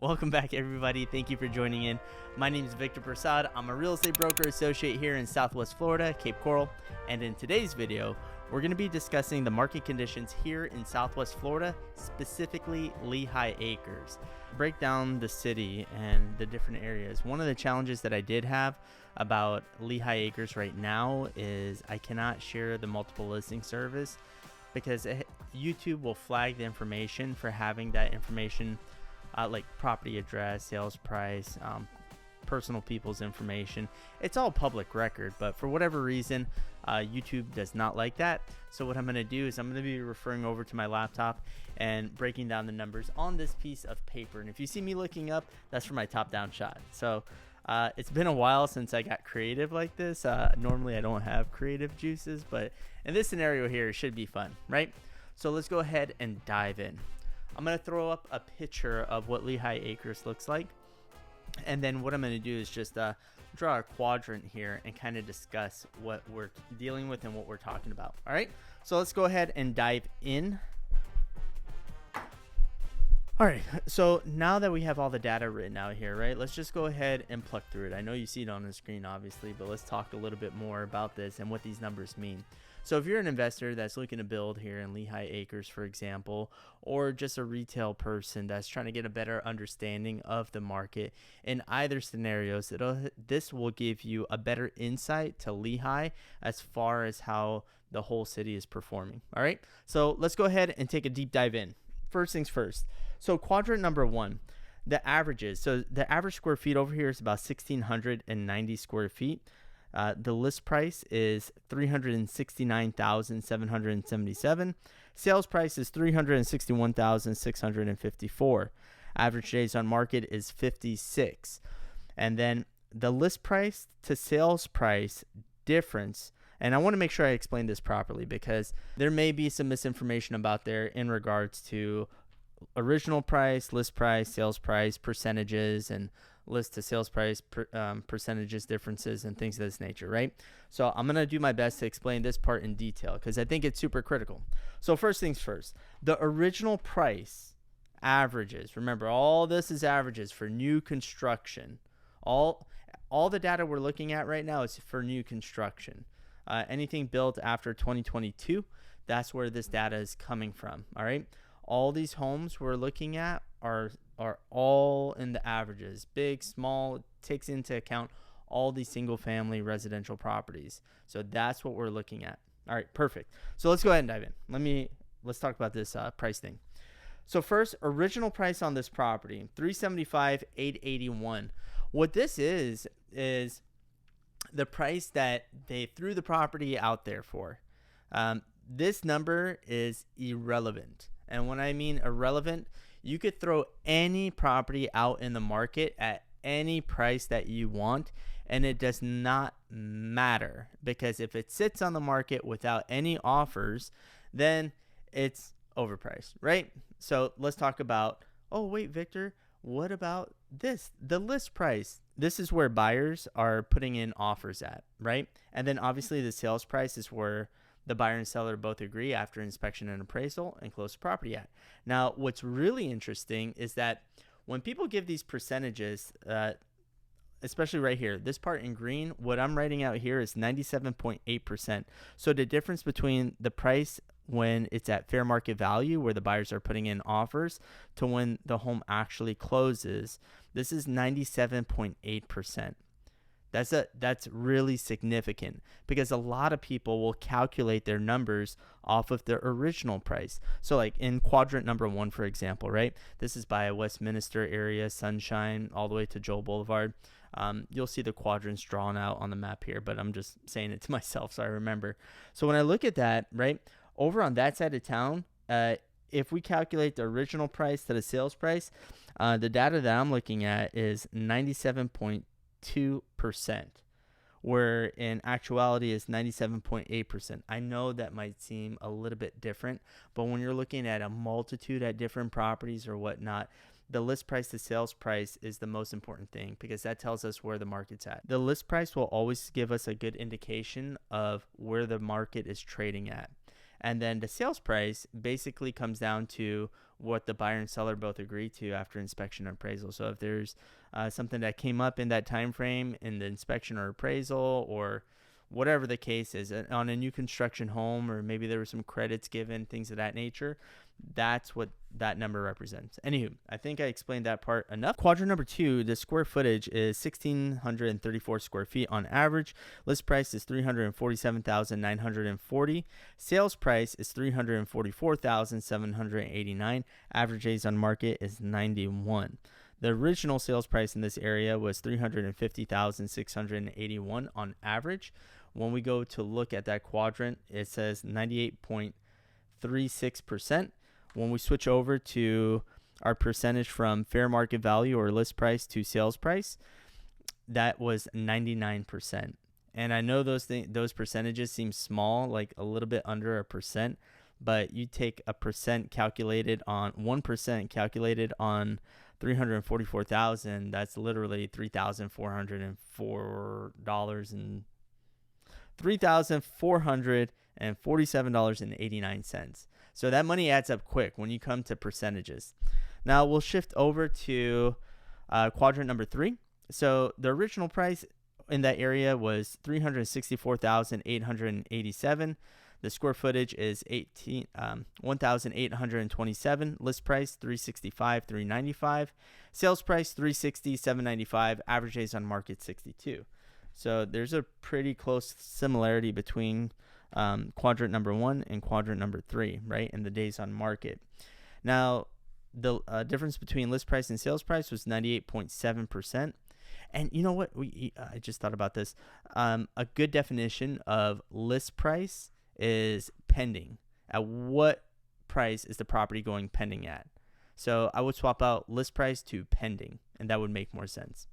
Welcome back, everybody. Thank you for joining in. My name is Victor Prasad. I'm a real estate broker associate here in Southwest Florida, Cape Coral. And in today's video, we're going to be discussing the market conditions here in Southwest Florida, specifically Lehigh Acres. Break down the city and the different areas. One of the challenges that I did have about Lehigh Acres right now is I cannot share the multiple listing service because YouTube will flag the information for having that information like property address, sales price, personal people's information. It's all public record, but for whatever reason, YouTube does not like that. So what I'm going to do is I'm going to be referring over to my laptop and breaking down the numbers on this piece of paper. And if you see me looking up, that's for my top-down shot. So it's been a while since I got creative like this. Normally I don't have creative juices, but in this scenario here, it should be fun, right? So let's go ahead and dive in. I'm going to throw up a picture of what Lehigh Acres looks like. And then what I'm going to do is just draw a quadrant here and kind of discuss what we're dealing with and what we're talking about. All right, so let's go ahead and dive in. All right, so now that we have all the data written out here, right, let's just go ahead and pluck through it. I know you see it on the screen, obviously, but let's talk a little bit more about this and what these numbers mean. So if you're an investor that's looking to build here in Lehigh Acres, for example, or just a retail person that's trying to get a better understanding of the market, in either scenarios, this will give you a better insight to Lehigh as far as how the whole city is performing. All right, so let's go ahead and take a deep dive in. First things first. So quadrant number one, the averages. So the average square feet over here is about 1,690 square feet. The list price is $369,777. Sales price is $361,654. Average days on market is 56. And then the list price to sales price difference. And I want to make sure I explain this properly because there may be some misinformation about there in regards to original price, list price, sales price, percentages, and list to sales price percentages differences and things of this nature, right? So I'm going to do my best to explain this part in detail because I think it's super critical. So first things first, the original price averages, remember all this is averages for new construction. All the data we're looking at right now is for new construction. Anything built after 2022, that's where this data is coming from, all right? All these homes we're looking at are all in the averages, big, small, takes into account all these single family residential properties. So that's what we're looking at. All right, perfect. So let's go ahead and dive in. Let's talk about this price thing. So first, original price on this property, $375,881. What this is the price that they threw the property out there for. This number is irrelevant. And when I mean irrelevant, you could throw any property out in the market at any price that you want, and it does not matter because if it sits on the market without any offers, then it's overpriced, right? So let's talk about, oh, wait, Victor, what about this? The list price. This is where buyers are putting in offers at, right? And then obviously the sales price is where the buyer and seller both agree after inspection and appraisal and close the property at. Now, what's really interesting is that when people give these percentages, especially right here, this part in green, what I'm writing out here is 97.8%. So the difference between the price when it's at fair market value, where the buyers are putting in offers, to when the home actually closes, this is 97.8%. That's really significant because a lot of people will calculate their numbers off of their original price. So like in quadrant number one, for example, right? This is by Westminster area, Sunshine, all the way to Joel Boulevard. You'll see the quadrants drawn out on the map here, but I'm just saying it to myself so I remember. So when I look at that, right, over on that side of town, if we calculate the original price to the sales price, the data that I'm looking at is 97.2%, where in actuality is 97.8%. I know that might seem a little bit different, but when you're looking at a multitude at different properties or whatnot, the list price to sales price is the most important thing because that tells us where the market's at. The list price will always give us a good indication of where the market is trading at. And then the sales price basically comes down to what the buyer and seller both agree to after inspection and appraisal. So if there's something that came up in that time frame in the inspection or appraisal, or whatever the case is on a new construction home, or maybe there were some credits given, things of that nature, that's what that number represents. Anywho, I think I explained that part enough. Quadrant number 2, the square footage is 1,634 square feet on average. List price is $347,940. Sales price is $344,789. Average days on market is 91. The original sales price in this area was $350,681 on average. When we go to look at that quadrant, it says 98.36%. When we switch over to our percentage from fair market value or list price to sales price, that was 99%. And I know those percentages seem small, like a little bit under a percent, but you take a percent calculated on 1% calculated on 344,000, that's literally $3,404 and $3,447.89. So that money adds up quick when you come to percentages. Now we'll shift over to quadrant number 3. So the original price in that area was $364,887. The square footage is 1,827. List price $365,395. Sales price $360,795. Average days on market 62. So there's a pretty close similarity between quadrant number 1 and quadrant number 3, right, in the days on market. Now, the difference between list price and sales price was 98.7%. And you know what? I just thought about this. A good definition of list price is pending. At what price is the property going pending at? So I would swap out list price to pending, and that would make more sense.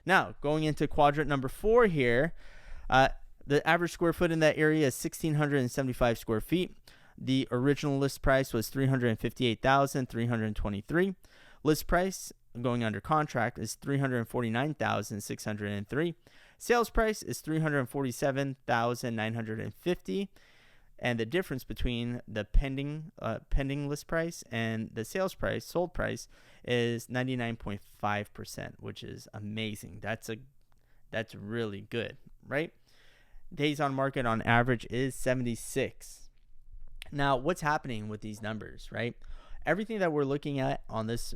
Now, going into quadrant number 4 here, the average square foot in that area is 1,675 square feet. The original list price was $358,323. List price going under contract is $349,603. Sales price is $347,950. And the difference between the pending list price and the sales price, sold price, is 99.5%, which is amazing. That's really good, right? Days on market on average is 76. Now, what's happening with these numbers, right? Everything that we're looking at on this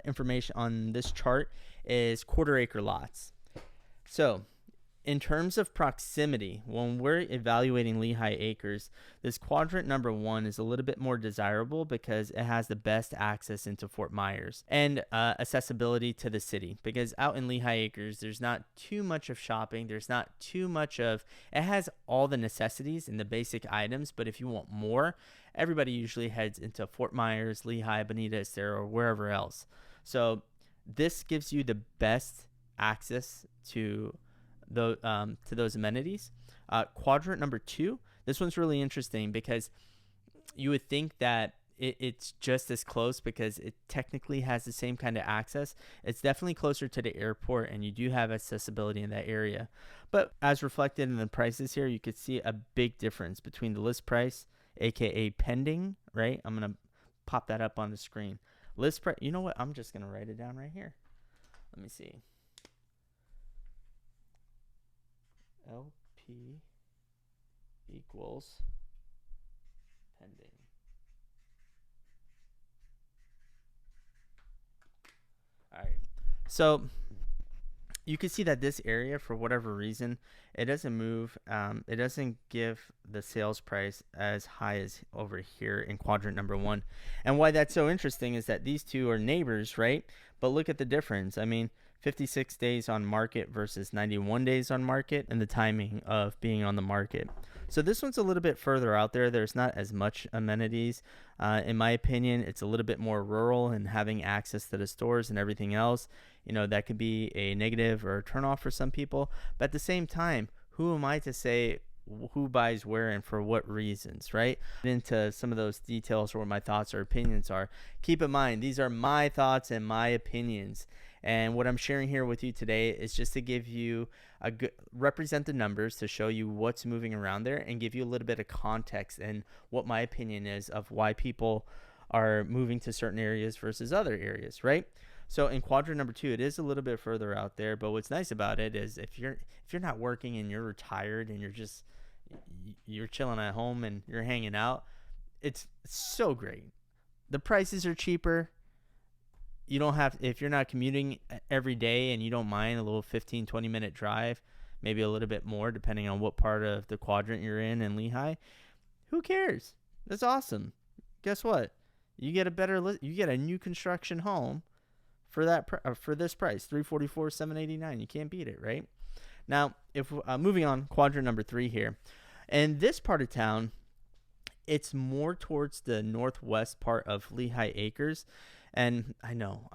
information on this chart is quarter acre lots. So in terms of proximity, when we're evaluating Lehigh acres, this quadrant number 1 is a little bit more desirable because it has the best access into Fort Myers and accessibility to the city. Because out in Lehigh acres, there's not too much of shopping. There's not too much of, it has all the necessities and the basic items, but if you want more, everybody usually heads into Fort Myers, Lehigh, Bonita Estero, or wherever else. So this gives you the best access to those amenities. Quadrant number 2, this one's really interesting because you would think that it's just as close because it technically has the same kind of access. It's definitely closer to the airport, and you do have accessibility in that area. But as reflected in the prices here, you could see a big difference between the list price, aka pending, right? I'm going to pop that up on the screen. List price, you know what? I'm just going to write it down right here. Let me see. LP equals pending. All right. So you can see that this area, for whatever reason, it doesn't move. It doesn't give the sales price as high as over here in quadrant number 1. And why that's so interesting is that these two are neighbors, right? But look at the difference. I mean, 56 days on market versus 91 days on market, and the timing of being on the market. So this one's a little bit further out there. There's not as much amenities. In my opinion, it's a little bit more rural, and having access to the stores and everything else, that could be a negative or a turnoff for some people. But at the same time, who am I to say who buys where and for what reasons, right? Into some of those details or what my thoughts or opinions are. Keep in mind, these are my thoughts and my opinions. And what I'm sharing here with you today is just to give you a good represent the numbers to show you what's moving around there and give you a little bit of context and what my opinion is of why people are moving to certain areas versus other areas, right? So in quadrant number 2, it is a little bit further out there, but what's nice about it is if you're not working and you're retired and you're chilling at home and you're hanging out, it's so great. The prices are cheaper. You don't have, if you're not commuting every day and you don't mind a little 15-20 minute drive, maybe a little bit more depending on what part of the quadrant you're in Lehigh, who cares? That's awesome. Guess what? You get a new construction home for this price, $344,789. You can't beat it, right? Now, if moving on, quadrant number 3 here, and this part of town, it's more towards the northwest part of Lehigh Acres. And I know,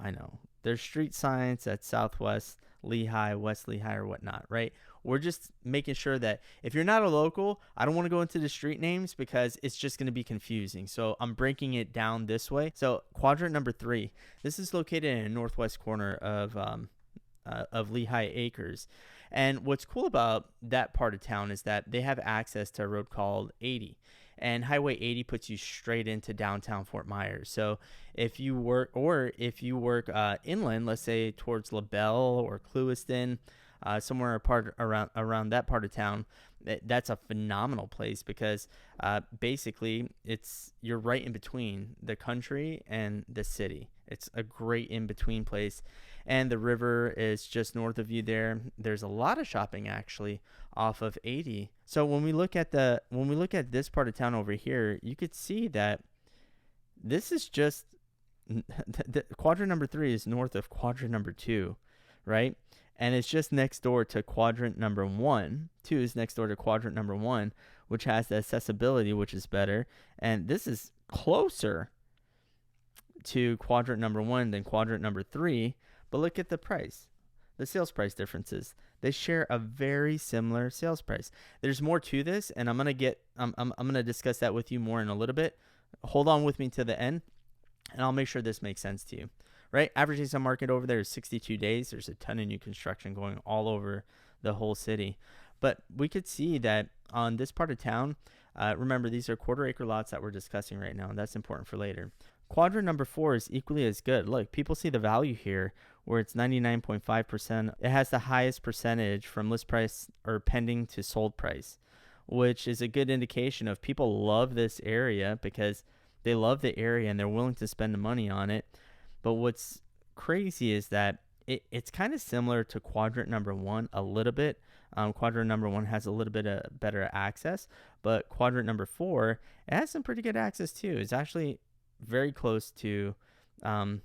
there's street signs at Southwest Lehigh, West Lehigh, or whatnot, right? We're just making sure that if you're not a local, I don't want to go into the street names because it's just going to be confusing. So I'm breaking it down this way. So quadrant number 3, this is located in the northwest corner of Lehigh Acres. And what's cool about that part of town is that they have access to a road called 80. And Highway 80 puts you straight into downtown Fort Myers. So if you work inland, let's say towards LaBelle or Clewiston, somewhere around that part of town, that's a phenomenal place because basically you're right in between the country and the city. It's a great in-between place. And the river is just north of you there. There's a lot of shopping actually off of 80. So when we look at this part of town over here, you could see that this is just the quadrant number 3 is north of quadrant number 2, right? And it's just next door to quadrant number 1. 2 is next door to quadrant number 1, which has the accessibility, which is better. And this is closer to quadrant number 1 than quadrant number 3. But look at the price, the sales price differences. They share a very similar sales price. There's more to this, and I'm gonna discuss that with you more in a little bit. Hold on with me to the end, and I'll make sure this makes sense to you. Right? Average days on market over there is 62 days. There's a ton of new construction going all over the whole city. But we could see that on this part of town, remember, these are quarter-acre lots that we're discussing right now, and that's important for later. Quadrant number 4 is equally as good. Look, people see the value here where it's 99.5%. It has the highest percentage from list price or pending to sold price, which is a good indication of people love this area because they love the area and they're willing to spend the money on it. But what's crazy is that it's kind of similar to quadrant number 1 a little bit. Quadrant number 1 has a little bit of better access, but quadrant number 4, it has some pretty good access too. It's actually very close to the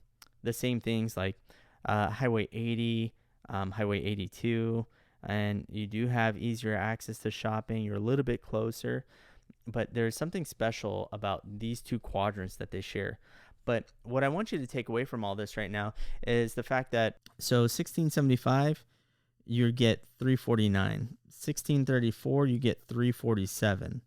same things like Highway 80, Highway 82, and you do have easier access to shopping. You're a little bit closer, but there's something special about these two quadrants that they share. But what I want you to take away from all this right now is the fact that, so 1675, you get 349. 1634, you get 347.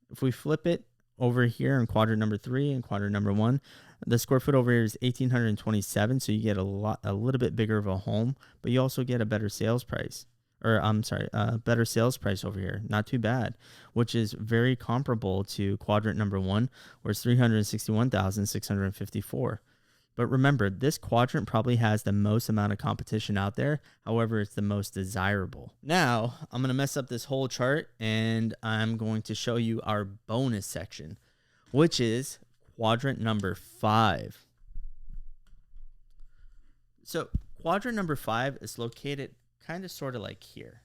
If we flip it over here in quadrant number 3 and quadrant number 1, the square foot over here is 1,827, so you get a little bit bigger of a home, but you also get a better sales price. Better sales price over here. Not too bad, which is very comparable to quadrant number 1, where it's 361,654. But remember, this quadrant probably has the most amount of competition out there. However, it's the most desirable. Now, I'm going to mess up this whole chart, and I'm going to show you our bonus section, which is quadrant number 5. So quadrant number 5 is located kind of sort of like here.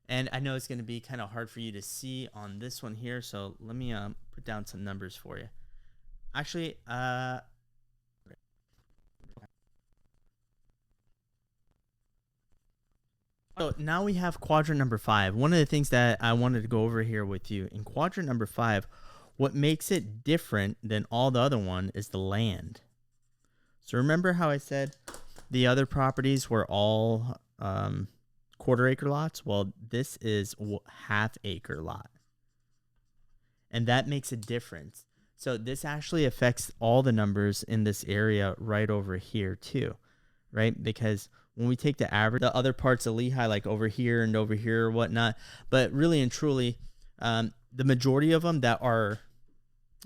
And I know it's going to be kind of hard for you to see on this one here, so let me put down some numbers for you. Actually, so now we have quadrant number 5. One of the things that I wanted to go over here with you, in quadrant number 5, what makes it different than all the other one is the land. So remember how I said the other properties were all quarter acre lots. Well, this is half acre lot. And that makes a difference. So this actually affects all the numbers in this area right over here too, right? Because when we take the average, the other parts of Lehigh, like over here and over here or whatnot, but really and truly, the majority of them that are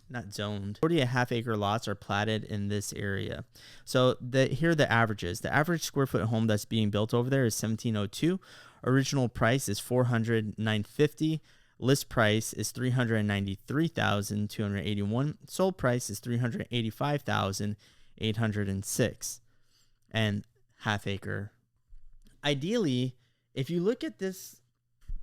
not zoned, 40 half acre lots are platted in this area. So here are the averages. The average square foot home that's being built over there is 1702. Original price is $409.50. List price is $393,281. Sold price is $385,806. And half acre. Ideally, if you look at this,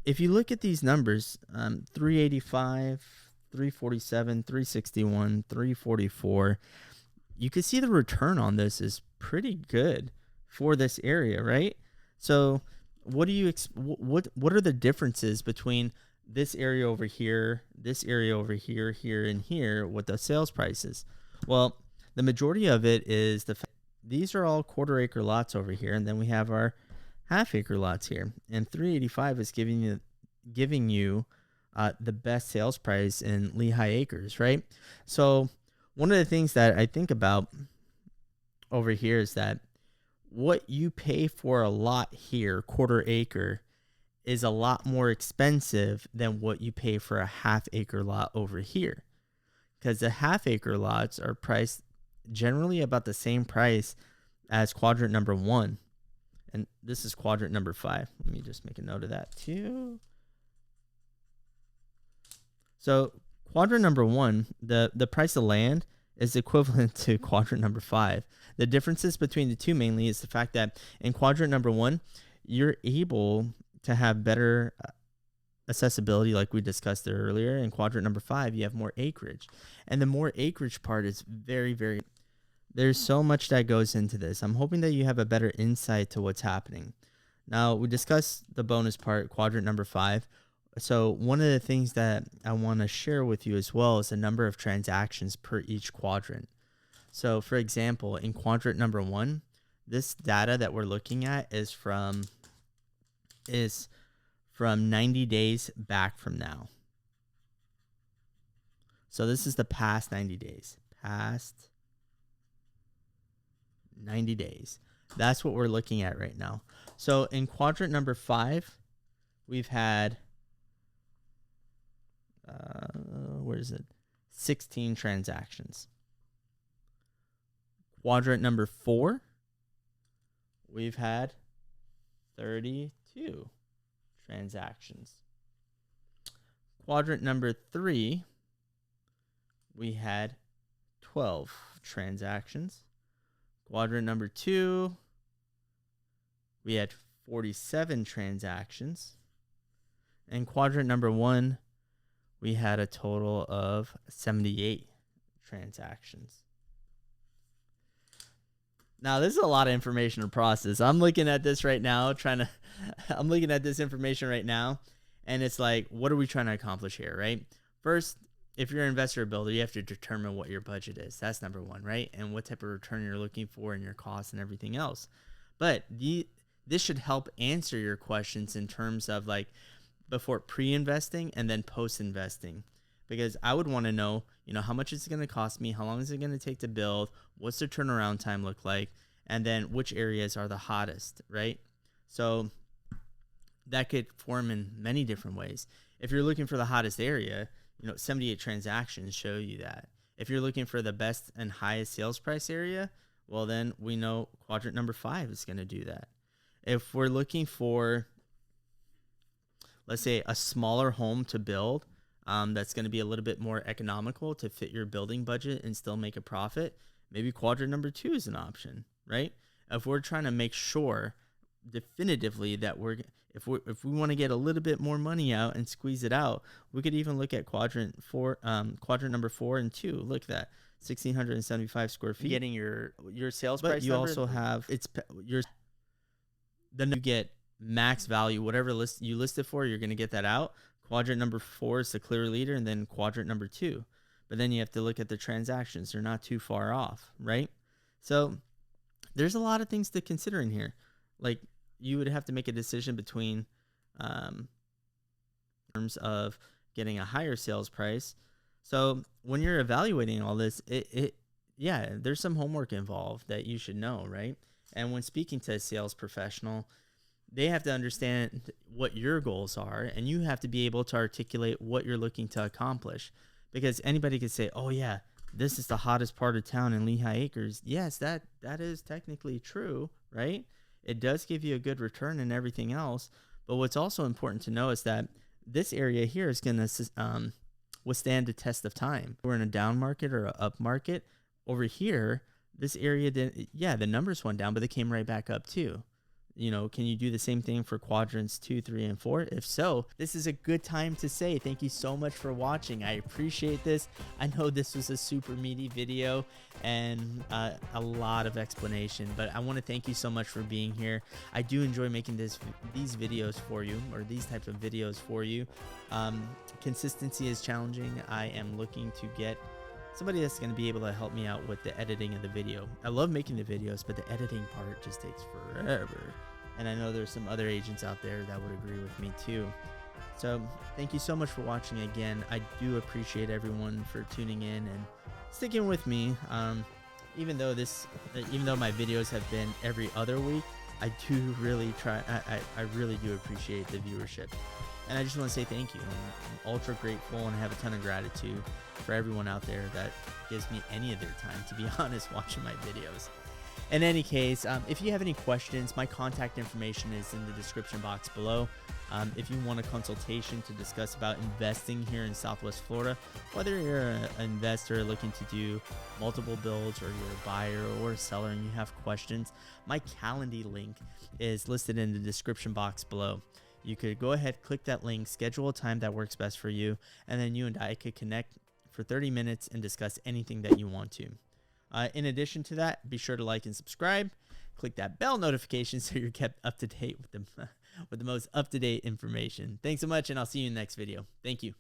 if you look at these numbers, 385, 347, 361, 344, you can see the return on this is pretty good for this area, right? So what do you what are the differences between this area over here, this area over here, here, and here with the sales prices? Well, the majority of it is these are all quarter acre lots over here, and then we have our half acre lots here, and 385 is giving you the best sales price in Lehigh acres, right? So one of the things that I think about over here is that what you pay for a lot here, quarter acre, is a lot more expensive than what you pay for a half acre lot over here, because the half acre lots are priced generally about the same price as quadrant number 1, and this is quadrant number 5. Let me just make a note of that too. So quadrant number 1, the price of land is equivalent to quadrant number 5. The differences between the two mainly is the fact that in quadrant number 1, you're able to have better accessibility, like we discussed there earlier. In quadrant number 5, you have more acreage, and the more acreage part is very, there's so much that goes into this. I'm hoping that you have a better insight to what's happening. Now, we discussed the bonus part, quadrant number 5. So one of the things that I want to share with you as well is the number of transactions per each quadrant. So for example, in quadrant number 1, this data that we're looking at is from 90 days back from now. So this is the past 90 days. Past 90 days. That's what we're looking at right now. So in quadrant number 5, we've had 16 transactions. Quadrant number 4, we've had 32 transactions. Quadrant number 3, we had 12 transactions. Quadrant number 2, we had 47 transactions. And quadrant number 1, we had a total of 78 transactions. Now, this is a lot of information to process. I'm looking at this right now, I'm looking at this information right now, and it's like, what are we trying to accomplish here, right? First, if you're an investor or builder, you have to determine what your budget is. That's number 1, right? And what type of return you're looking for and your costs and everything else. But this should help answer your questions in terms of like before pre-investing and then post-investing. Because I would want to know, how much is it going to cost me? How long is it going to take to build? What's the turnaround time look like? And then which areas are the hottest, right? So that could form in many different ways. If you're looking for the hottest area, 78 transactions show you that. If you're looking for the best and highest sales price area, well, then we know quadrant number 5 is going to do that. If we're looking for, let's say, a smaller home to build, that's going to be a little bit more economical to fit your building budget and still make a profit, maybe quadrant number 2 is an option, right? If we're trying to make sure definitively that if we want to get a little bit more money out and squeeze it out, we could even look at quadrant number 4 and 2. Look at that, 1,675 square feet. Getting your sales price. But you also have then you get max value, whatever you listed for, you're going to get that out. Quadrant number 4 is the clear leader, and then quadrant number 2. But then you have to look at the transactions. They're not too far off, right? So there's a lot of things to consider in here. Like, you would have to make a decision between terms of getting a higher sales price. So when you're evaluating all this, yeah, there's some homework involved that you should know, right? And when speaking to a sales professional, they have to understand what your goals are, and you have to be able to articulate what you're looking to accomplish. Because anybody could say, oh yeah, this is the hottest part of town in Lehigh Acres. Yes, that is technically true, right? It does give you a good return and everything else. But what's also important to know is that this area here is going to withstand the test of time. We're in a down market or an up market. Over here, this area, the numbers went down, but they came right back up too. You know, can you do the same thing for quadrants 2, 3, and 4? If so, this is a good time to say thank you so much for watching. I appreciate this. I know this was a super meaty video and a lot of explanation, but I want to thank you so much for being here. I do enjoy making these videos for you, or these types of videos for you. Consistency is challenging. I am looking to get somebody that's going to be able to help me out with the editing of the video. I love making the videos, but the editing part just takes forever. And I know there's some other agents out there that would agree with me too. So thank you so much for watching again. I do appreciate everyone for tuning in and sticking with me. Even though my videos have been every other week, I do really try. I really do appreciate the viewership. And I just want to say thank you. I'm ultra grateful and have a ton of gratitude for everyone out there that gives me any of their time, to be honest, watching my videos. In any case, if you have any questions, my contact information is in the description box below. If you want a consultation to discuss about investing here in Southwest Florida, whether you're an investor looking to do multiple builds, or you're a buyer or a seller and you have questions, my Calendly link is listed in the description box below. You could go ahead, click that link, schedule a time that works best for you, and then you and I could connect for 30 minutes and discuss anything that you want to. In addition to that, be sure to like and subscribe. Click that bell notification so you're kept up to date with the most up-to-date information. Thanks so much, and I'll see you in the next video. Thank you.